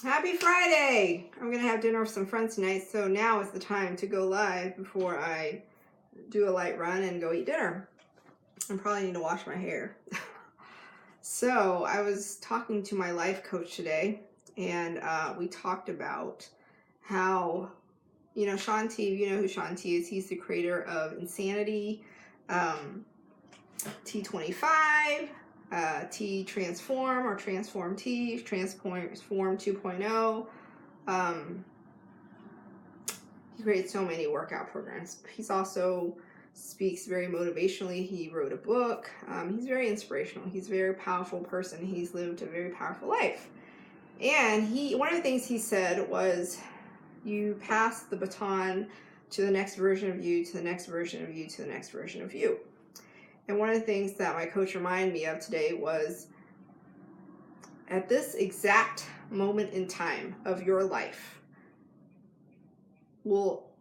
Happy Friday! I'm gonna have dinner with some friends tonight, so now is the time to go live before I do a light run and go eat dinner. I probably need to wash my hair. So I was talking to my life coach today, and we talked about how, Shaun T, you know who Shaun T is. He's the creator of Insanity, T25, T Transform or Transform T, Transform 2.0. He creates so many workout programs. He's also speaks very motivationally. He wrote a book. He's very inspirational. He's a very powerful person. He's lived a very powerful life. And one of the things he said was, you pass the baton to the next version of you, to the next version of you, to the next version of you. And one of the things that my coach reminded me of today was, at this exact moment in time of your life, you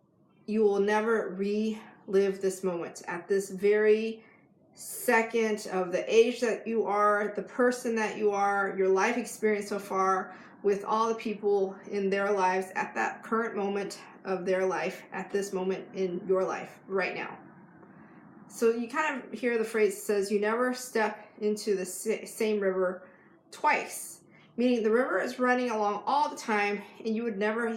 will never relive this moment. At this very second of the age that you are, the person that you are, your life experience so far with all the people in their lives at that current moment of their life, at this moment in your life right now. So you kind of hear the phrase that says, you never step into the same river twice. Meaning the river is running along all the time, and you would never,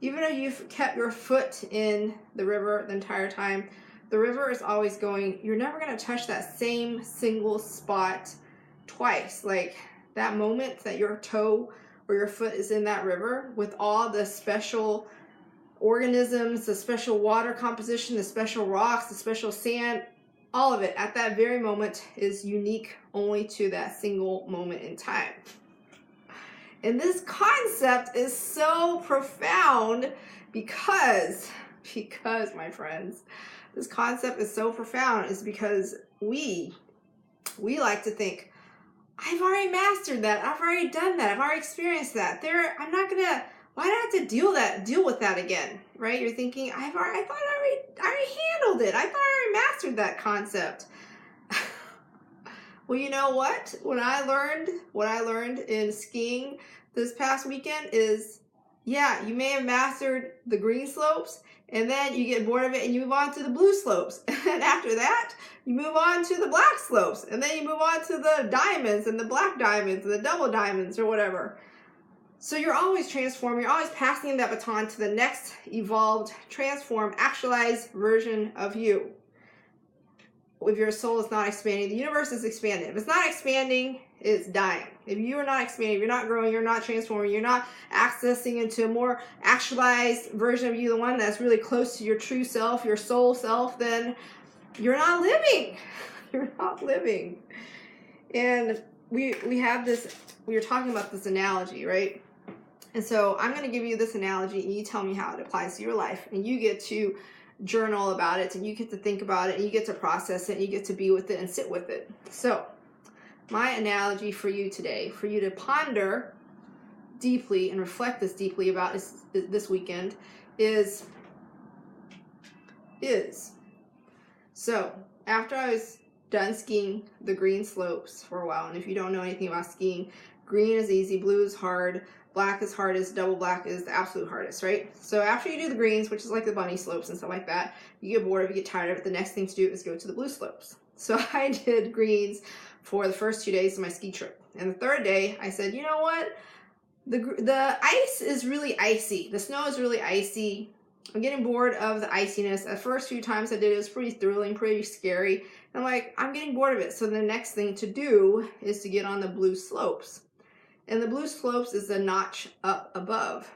even if you've kept your foot in the river the entire time, the river is always going. You're never going to touch that same single spot twice. Like that moment that your toe or your foot is in that river with all the special organisms, the special water composition, the special rocks, the special sand, all of it at that very moment is unique only to that single moment in time. And this concept is so profound because my friends, this concept is so profound is because we like to think, I've already mastered that, I've already done that, I've already experienced that. Why do I have to deal with that again, right? You're thinking, I already handled it. I thought I already mastered that concept. Well, you know what? What I learned in skiing this past weekend is, yeah, you may have mastered the green slopes, and then you get bored of it and you move on to the blue slopes. And after that, you move on to the black slopes, and then you move on to the diamonds and the black diamonds and the double diamonds or whatever. So you're always transforming, you're always passing that baton to the next evolved, transformed, actualized version of you. If your soul is not expanding, the universe is expanding. If it's not expanding, it's dying. If you are not expanding, if you're not growing, you're not transforming, you're not accessing into a more actualized version of you, the one that's really close to your true self, your soul self, then you're not living. You're not living. And we were talking about this analogy, right? And so I'm going to give you this analogy, and you tell me how it applies to your life, and you get to journal about it, and you get to think about it, and you get to process it, and you get to be with it and sit with it. So my analogy for you today, for you to ponder deeply and reflect this deeply about this weekend is so after I was done skiing the green slopes for a while, and if you don't know anything about skiing, green is easy, blue is hard, black is hardest, double black is the absolute hardest, right? So after you do the greens, which is like the bunny slopes and stuff like that, you get bored of it, you get tired of it, the next thing to do is go to the blue slopes. So I did greens for the first 2 days of my ski trip. And the third day, I said, you know what? The ice is really icy. The snow is really icy. I'm getting bored of the iciness. The first few times I did it was pretty thrilling, pretty scary. And I'm getting bored of it. So the next thing to do is to get on the blue slopes. And the blue slopes is a notch up above.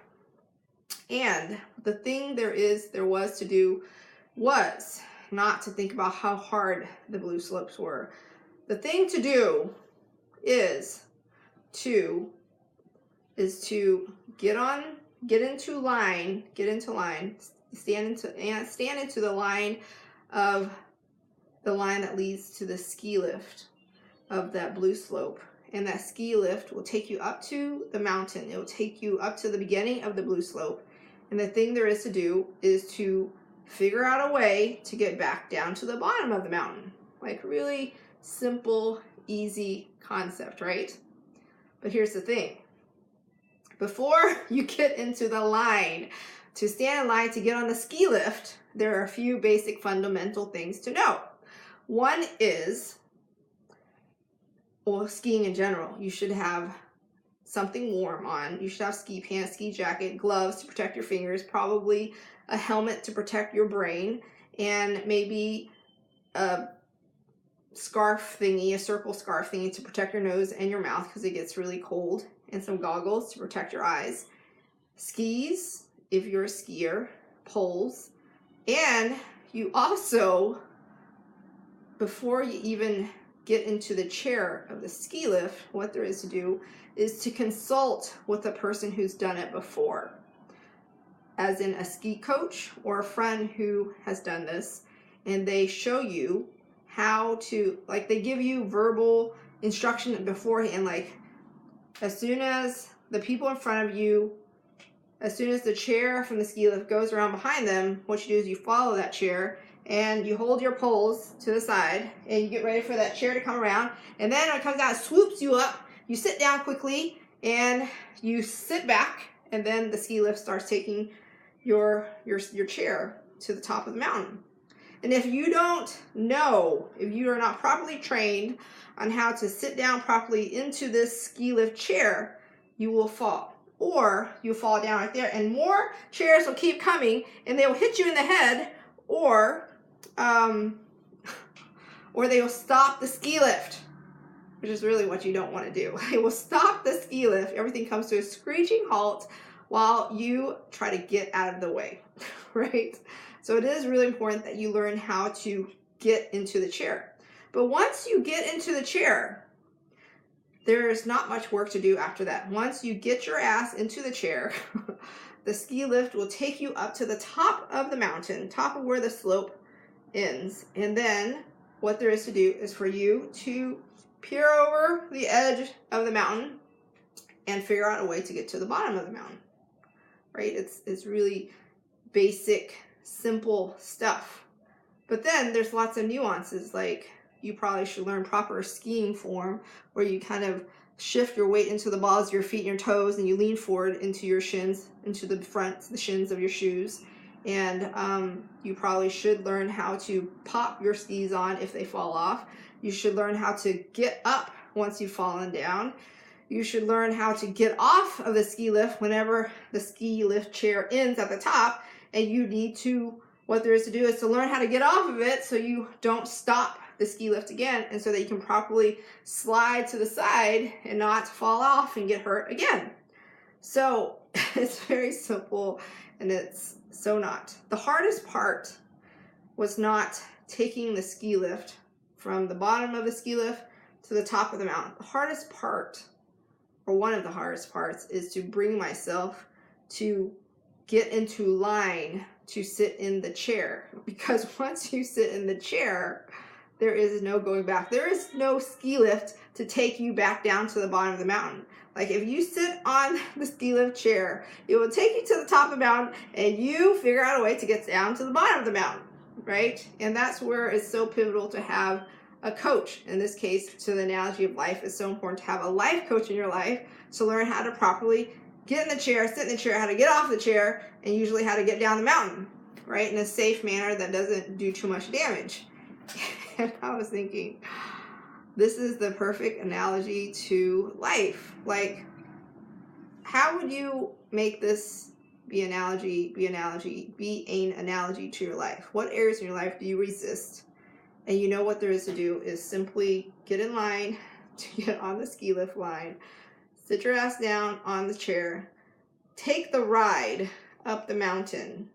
And the thing there was to do was not to think about how hard the blue slopes were. The thing to do is to get into line, stand into the line of the line that leads to the ski lift of that blue slope. And that ski lift will take you up to the mountain. It will take you up to the beginning of the blue slope. And the thing there is to do is to figure out a way to get back down to the bottom of the mountain. Like really simple, easy concept, right? But here's the thing. Before you get into the line, to stand in line to get on the ski lift, there are a few basic fundamental things to know. One is, well, skiing in general, you should have something warm on. You should have ski pants, ski jacket, gloves to protect your fingers, probably a helmet to protect your brain, and maybe a scarf thingy, a circle scarf thingy to protect your nose and your mouth because it gets really cold, and some goggles to protect your eyes. Skis, if you're a skier, poles, and you also, before you even get into the chair of the ski lift, what there is to do is to consult with a person who's done it before, as in a ski coach or a friend who has done this, and they show you how to, like, they give you verbal instruction beforehand, like as soon as the people in front of you, as soon as the chair from the ski lift goes around behind them, what you do is you follow that chair and you hold your poles to the side and you get ready for that chair to come around, and then when it comes down, it swoops you up, you sit down quickly and you sit back, and then the ski lift starts taking your chair to the top of the mountain. And if you don't know, if you are not properly trained on how to sit down properly into this ski lift chair, you will fall. Or you'll fall down right there, and more chairs will keep coming and they will hit you in the head, or they will stop the ski lift, which is really what you don't want to do. It will stop the ski lift. Everything comes to a screeching halt while you try to get out of the way, right? So it is really important that you learn how to get into the chair. But once you get into the chair, there's not much work to do after that. Once you get your ass into the chair, the ski lift will take you up to the top of the mountain, top of where the slope ends. And then what there is to do is for you to peer over the edge of the mountain and figure out a way to get to the bottom of the mountain, right? It's really basic, simple stuff. But then there's lots of nuances, like you probably should learn proper skiing form, where you kind of shift your weight into the balls of your feet and your toes, and you lean forward into your shins, into the front, the shins of your shoes. And you probably should learn how to pop your skis on if they fall off. You should learn how to get up once you've fallen down. You should learn how to get off of the ski lift whenever the ski lift chair ends at the top, and you need to, what there is to do is to learn how to get off of it so you don't stop the ski lift again, and so that you can properly slide to the side and not fall off and get hurt again. So it's very simple, and it's so not. The hardest part was not taking the ski lift from the bottom of the ski lift to the top of the mountain. The hardest part, or one of the hardest parts, is to bring myself to get into line to sit in the chair. Because once you sit in the chair, there is no going back. There is no ski lift to take you back down to the bottom of the mountain. Like if you sit on the ski lift chair, it will take you to the top of the mountain and you figure out a way to get down to the bottom of the mountain, right? And that's where it's so pivotal to have a coach. In this case, to the analogy of life, it's so important to have a life coach in your life to learn how to properly get in the chair, sit in the chair, how to get off the chair, and usually how to get down the mountain, right? In a safe manner that doesn't do too much damage. And I was thinking, this is the perfect analogy to life. Like, how would you make this be an analogy to your life? What areas in your life do you resist? And you know what there is to do is simply get in line to get on the ski lift line, sit your ass down on the chair, take the ride up the mountain.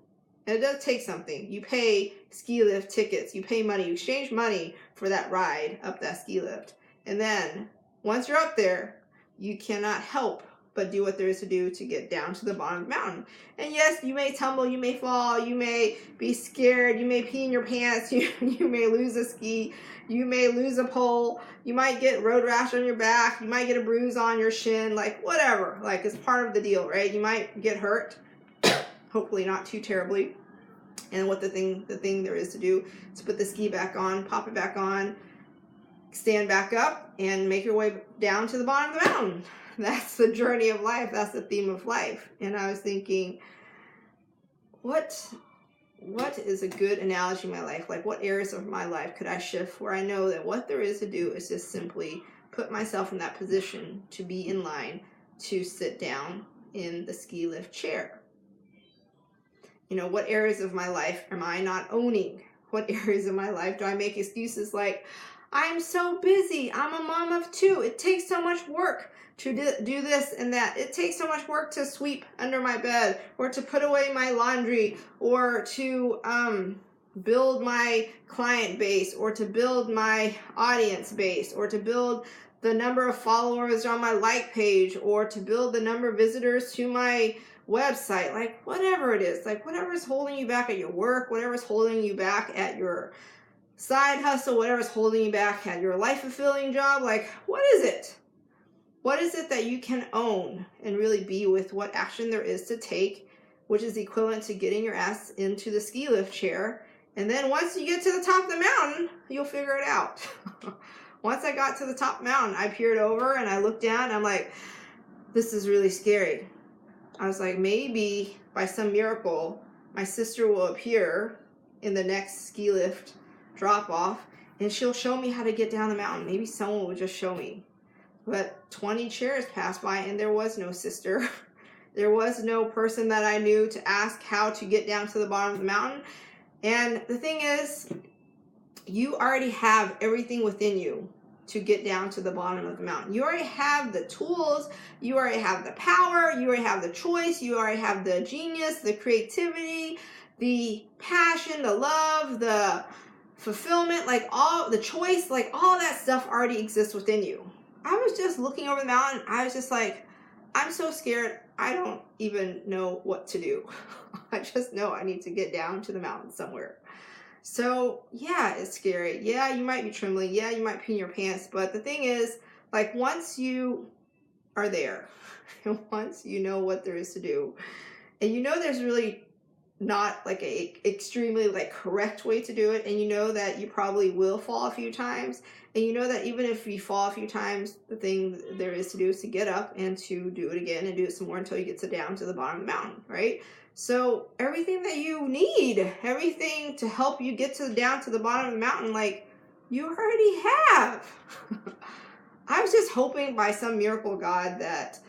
And it does take something. You pay ski lift tickets, you pay money, you exchange money for that ride up that ski lift. And then once you're up there, you cannot help but do what there is to do to get down to the bottom of the mountain. And yes, you may tumble, you may fall, you may be scared, you may pee in your pants, you may lose a ski, you may lose a pole, you might get road rash on your back, you might get a bruise on your shin, like whatever. Like, it's part of the deal, right? You might get hurt. Hopefully not too terribly. And what the thing there is to do is put the ski back on, pop it back on, stand back up, and make your way down to the bottom of the mountain. That's the journey of life. That's the theme of life. And I was thinking, what is a good analogy in my life? Like, what areas of my life could I shift where I know that what there is to do is just simply put myself in that position to be in line to sit down in the ski lift chair? You know, what areas of my life am I not owning? What areas of my life do I make excuses like, I'm so busy, I'm a mom of 2, it takes so much work to do this and that, it takes so much work to sweep under my bed, or to put away my laundry, or to build my client base, or to build my audience base, or to build the number of followers on my like page, or to build the number of visitors to my website. Like, whatever it is, like whatever's holding you back at your work, whatever's holding you back at your side hustle, whatever's holding you back at your life fulfilling job, like, what is it? What is it that you can own and really be with what action there is to take, which is equivalent to getting your ass into the ski lift chair. And then once you get to the top of the mountain, you'll figure it out. Once I got to the top of the mountain, I peered over and I looked down and I'm like, this is really scary. I was like, maybe by some miracle, my sister will appear in the next ski lift drop off and she'll show me how to get down the mountain. Maybe someone will just show me. But 20 chairs passed by and there was no sister. There was no person that I knew to ask how to get down to the bottom of the mountain. And the thing is, you already have everything within you to get down to the bottom of the mountain. You already have the tools, you already have the power, you already have the choice, you already have the genius, the creativity, the passion, the love, the fulfillment, like all the choice, like all that stuff already exists within you. I was just looking over the mountain. I was just like, I'm so scared. I don't even know what to do. I just know I need to get down to the mountain somewhere. So yeah, it's scary. Yeah, you might be trembling. Yeah, you might pee in your pants. But the thing is, like, once you are there, and once you know what there is to do, and you know there's really not like a extremely like correct way to do it, and you know that you probably will fall a few times, and you know that even if you fall a few times, the thing there is to do is to get up and to do it again and do it some more until you get down to the bottom of the mountain, right? So everything that you need, everything to help you get down to the bottom of the mountain, like, you already have. I was just hoping by some miracle God that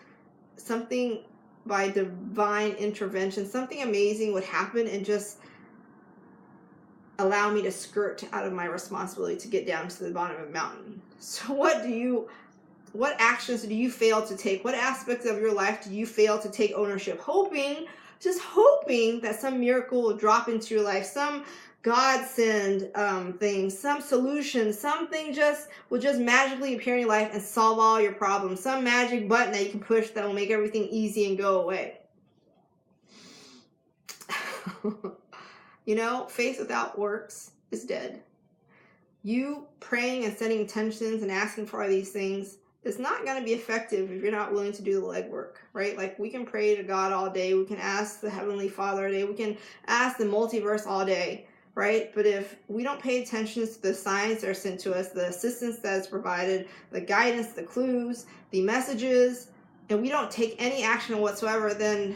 something, by divine intervention, something amazing would happen and just allow me to skirt out of my responsibility to get down to the bottom of the mountain. So what actions do you fail to take? What aspects of your life do you fail to take ownership? Just hoping that some miracle will drop into your life, some godsend thing, some solution, something will just magically appear in your life and solve all your problems. Some magic button that you can push that will make everything easy and go away. You know, faith without works is dead. You praying and setting intentions and asking for all these things is not going to be effective if you're not willing to do the legwork, right? Like, we can pray to God all day. We can ask the Heavenly Father all day. We can ask the multiverse all day, right? But if we don't pay attention to the signs that are sent to us, the assistance that is provided, the guidance, the clues, the messages, and we don't take any action whatsoever, then,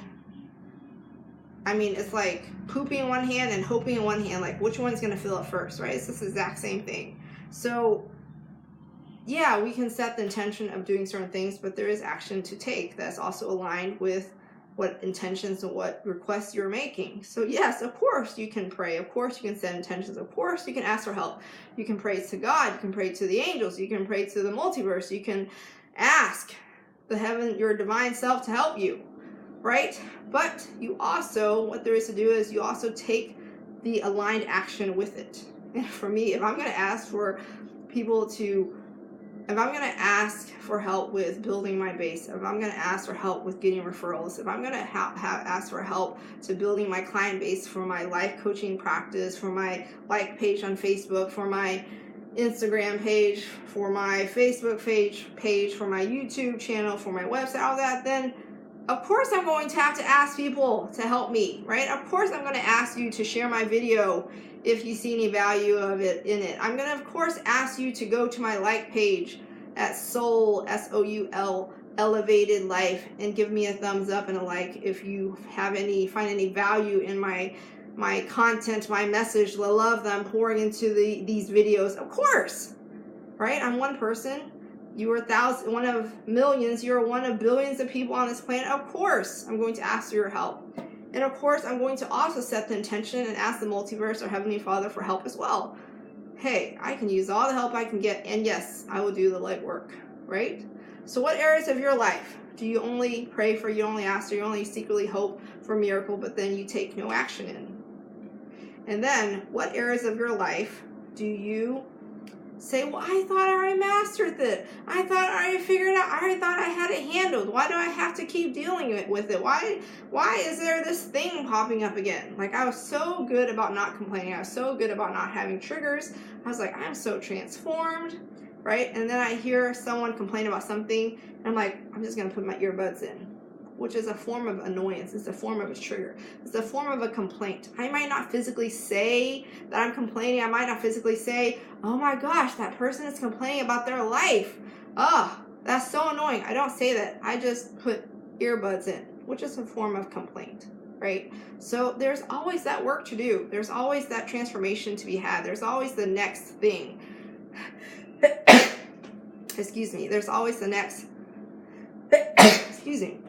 I mean, it's like pooping in one hand and hoping in one hand. Like, which one's going to fill it first, right? It's the exact same thing. So yeah, we can set the intention of doing certain things, but there is action to take that's also aligned with what intentions and what requests you're making. So yes, of course you can pray. Of course you can set intentions. Of course you can ask for help. You can pray to God. You can pray to the angels. You can pray to the multiverse. You can ask your divine self to help you, right? But you also, what there is to do is you also take the aligned action with it. And for me, if I'm going to ask for ask for help with building my base, if I'm going to ask for help with getting referrals, if I'm going to ask for help to building my client base for my life coaching practice, for my like page on Facebook, for my Instagram page, for my Facebook page, for my YouTube channel, for my website, all that, then of course I'm going to have to ask people to help me, right? Of course I'm going to ask you to share my video if you see any value of it in it. I'm going to, of course, ask you to go to my like page at Soul, Soul, elevated life, and give me a thumbs up and a like if you find any value in my content, my message, the love that I'm pouring into these videos. Of course, right? I'm one person. You are one of millions. You're one of billions of people on this planet. Of course, I'm going to ask for your help. And of course, I'm going to also set the intention and ask the multiverse or Heavenly Father for help as well. Hey, I can use all the help I can get, and yes, I will do the legwork, right? So what areas of your life do you only pray for, you only ask, or you only secretly hope for a miracle, but then you take no action in? And then, what areas of your life do you say, well, I thought I already mastered it. I thought I already figured it out. I already thought I had it handled. Why do I have to keep dealing with it? Why is there this thing popping up again? Like, I was so good about not complaining. I was so good about not having triggers. I was like, I'm so transformed, right? And then I hear someone complain about something, and I'm like, I'm just going to put my earbuds in, which is a form of annoyance. It's a form of a trigger. It's a form of a complaint. I might not physically say that I'm complaining. I might not physically say, oh my gosh, that person is complaining about their life. Oh, that's so annoying. I don't say that. I just put earbuds in, which is a form of complaint, right? So there's always that work to do. There's always that transformation to be had. There's always the next thing. Excuse me. There's always the next, excuse me.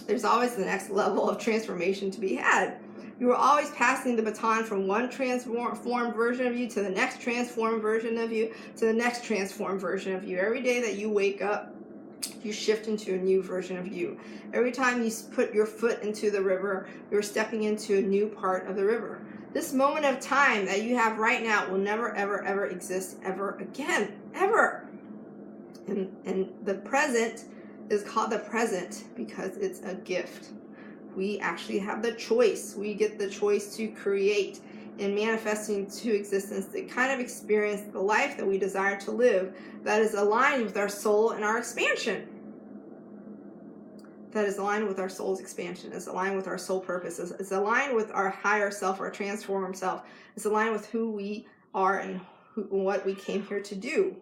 There's always the next level of transformation to be had. You are always passing the baton from one transformed version of you to the next transformed version of you to the next transformed version of you. Every day that you wake up, you shift into a new version of you. Every time you put your foot into the river, you're stepping into a new part of the river. This moment of time that you have right now will never, ever, ever exist ever again. Ever. And the present is called the present because it's a gift. We actually have the choice. We get the choice to create and manifesting into existence the kind of experience, the life that we desire to live that is aligned with our soul and our expansion. That is aligned with our soul's expansion. It's aligned with our soul purpose. It's aligned with our higher self, our transformed self. It's aligned with who we are and what we came here to do.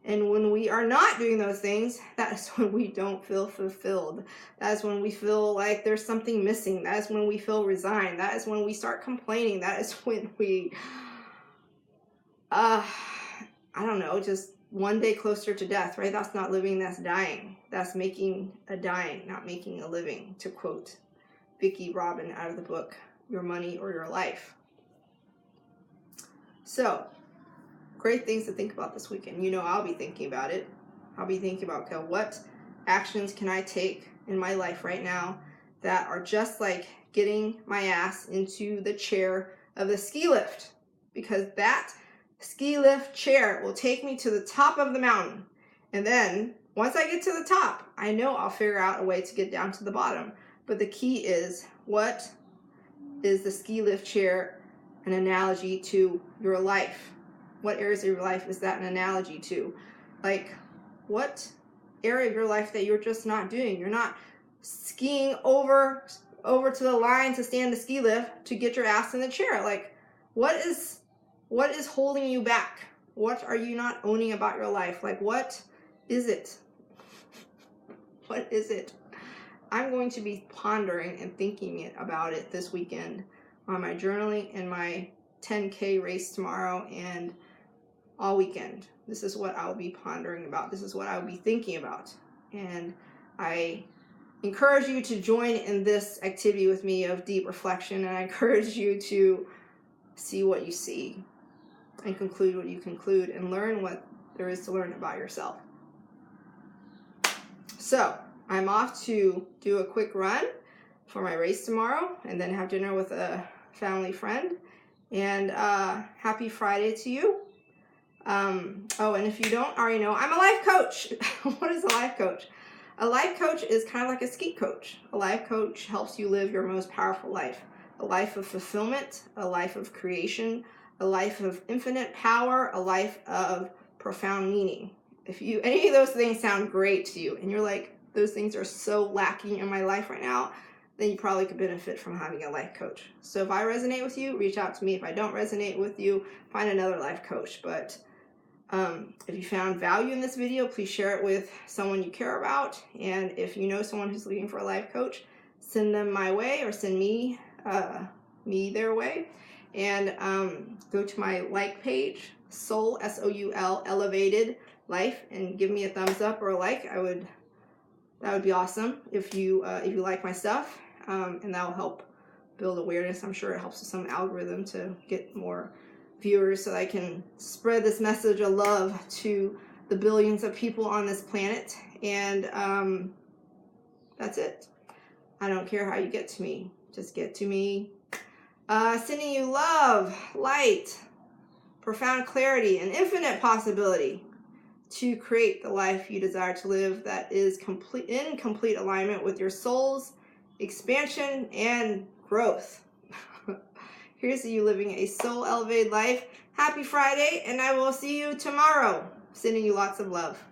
And when we are not doing those things, that is when we don't feel fulfilled. That is when we feel like there's something missing. That is when we feel resigned. That is when we start complaining. That is when we, I don't know, just one day closer to death, right? That's not living, that's dying. That's making a dying, not making a living, to quote Vicki Robin out of the book, Your Money or Your Life. So, great things to think about this weekend. You know, I'll be thinking about it. I'll be thinking about, okay, what actions can I take in my life right now that are just like getting my ass into the chair of the ski lift? Because that ski lift chair will take me to the top of the mountain. And then once I get to the top, I know I'll figure out a way to get down to the bottom. But the key is, what is the ski lift chair an analogy to your life? What areas of your life is that an analogy to? Like, what area of your life that you're just not doing? You're not skiing over to the line to stand the ski lift to get your ass in the chair. Like, what is holding you back? What are you not owning about your life? Like, what is it? What is it? I'm going to be pondering and thinking about it this weekend on my journaling and my 10K race tomorrow and all weekend. This is what I'll be pondering about. This is what I'll be thinking about. And I encourage you to join in this activity with me of deep reflection, and I encourage you to see what you see and conclude what you conclude and learn what there is to learn about yourself. So, I'm off to do a quick run for my race tomorrow and then have dinner with a family friend. And happy Friday to you. Oh, and if you don't already know, I'm a life coach. What is a life coach? A life coach is kind of like a ski coach. A life coach helps you live your most powerful life. A life of fulfillment, a life of creation, a life of infinite power, a life of profound meaning. If any of those things sound great to you and you're like, those things are so lacking in my life right now, then you probably could benefit from having a life coach. So if I resonate with you, reach out to me. If I don't resonate with you, find another life coach. But If you found value in this video, please share it with someone you care about. And if you know someone who's looking for a life coach, send them my way or send me their way. And go to my like page, Soul, S-O-U-L, Elevated Life, and give me a thumbs up or a like. That would be awesome if you like my stuff, and that will help build awareness. I'm sure it helps with some algorithm to get more viewers so that I can spread this message of love to the billions of people on this planet. And that's it. I don't care how you get to me. Just get to me. Sending you love, light, profound clarity, and infinite possibility to create the life you desire to live that is in complete alignment with your soul's expansion and growth. Here's to you living a soul elevated life. Happy Friday, and I will see you tomorrow. Sending you lots of love.